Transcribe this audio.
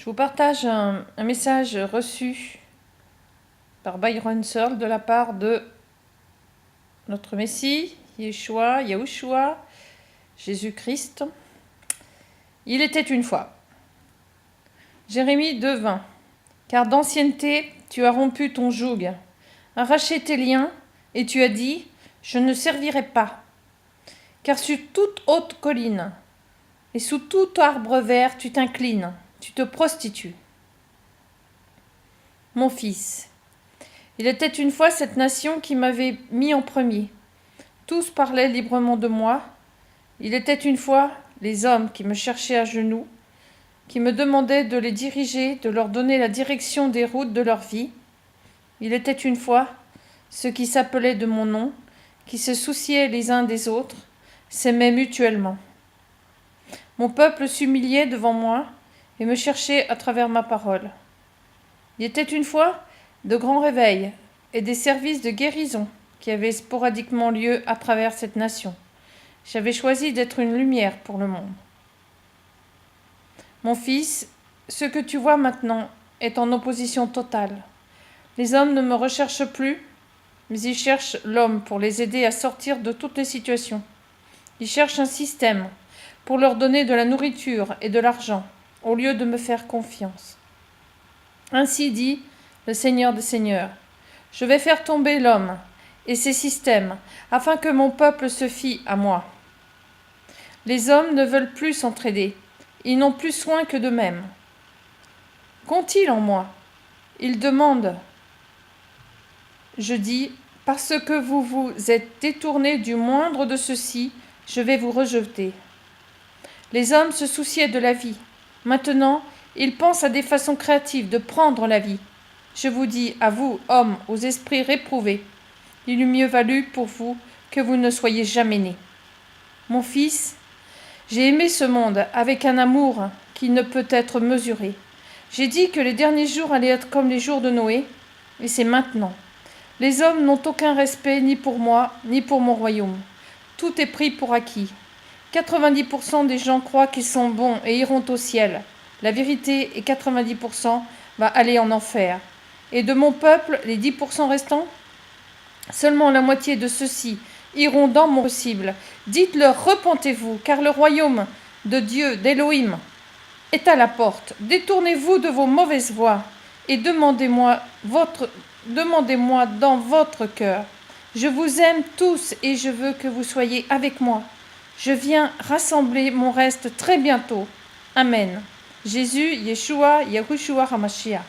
Je vous partage un message reçu par Byron Searle de la part de notre Messie, Yahushua, Jésus-Christ. Il était une fois. Jérémie 2,20. Car d'ancienneté, tu as rompu ton joug, arraché tes liens, et tu as dit, je ne servirai pas. Car sur toute haute colline et sous tout arbre vert, tu t'inclines, tu te prostitues. Mon fils, il était une fois cette nation qui m'avait mis en premier. Tous parlaient librement de moi. Il était une fois les hommes qui me cherchaient à genoux, qui me demandaient de les diriger, de leur donner la direction des routes de leur vie. Il était une fois ceux qui s'appelaient de mon nom, qui se souciaient les uns des autres, s'aimaient mutuellement. Mon peuple s'humiliait devant moi et me cherchait à travers ma parole. Il était une fois de grands réveils et des services de guérison qui avaient sporadiquement lieu à travers cette nation. J'avais choisi d'être une lumière pour le monde. Mon fils, ce que tu vois maintenant est en opposition totale. Les hommes ne me recherchent plus, mais ils cherchent l'homme pour les aider à sortir de toutes les situations. Ils cherchent un système pour leur donner de la nourriture et de l'argent, au lieu de me faire confiance. Ainsi dit le Seigneur des Seigneurs, je vais faire tomber l'homme et ses systèmes, afin que mon peuple se fie à moi. Les hommes ne veulent plus s'entraider, ils n'ont plus soin que d'eux-mêmes. Qu'ont-ils en moi? Ils demandent. Je dis, parce que vous vous êtes détournés du moindre de ceux-ci, je vais vous rejeter. Les hommes se souciaient de la vie. Maintenant, ils pensent à des façons créatives de prendre la vie. Je vous dis, à vous, hommes, aux esprits réprouvés, il eût mieux valu pour vous que vous ne soyez jamais nés. Mon fils, j'ai aimé ce monde avec un amour qui ne peut être mesuré. J'ai dit que les derniers jours allaient être comme les jours de Noé, et c'est maintenant. Les hommes n'ont aucun respect ni pour moi, ni pour mon royaume. Tout est pris pour acquis. 90% des gens croient qu'ils sont bons et iront au ciel. La vérité est 90% va aller en enfer. Et de mon peuple, les 10% restants, seulement la moitié de ceux-ci iront dans mon possible. Dites-leur, repentez-vous, car le royaume de Dieu, d'Élohim, est à la porte. Détournez-vous de vos mauvaises voies et demandez-moi dans votre cœur. Je vous aime tous et je veux que vous soyez avec moi. Je viens rassembler mon reste très bientôt. Amen. Jésus, Yeshua, Yahushua HaMashiach.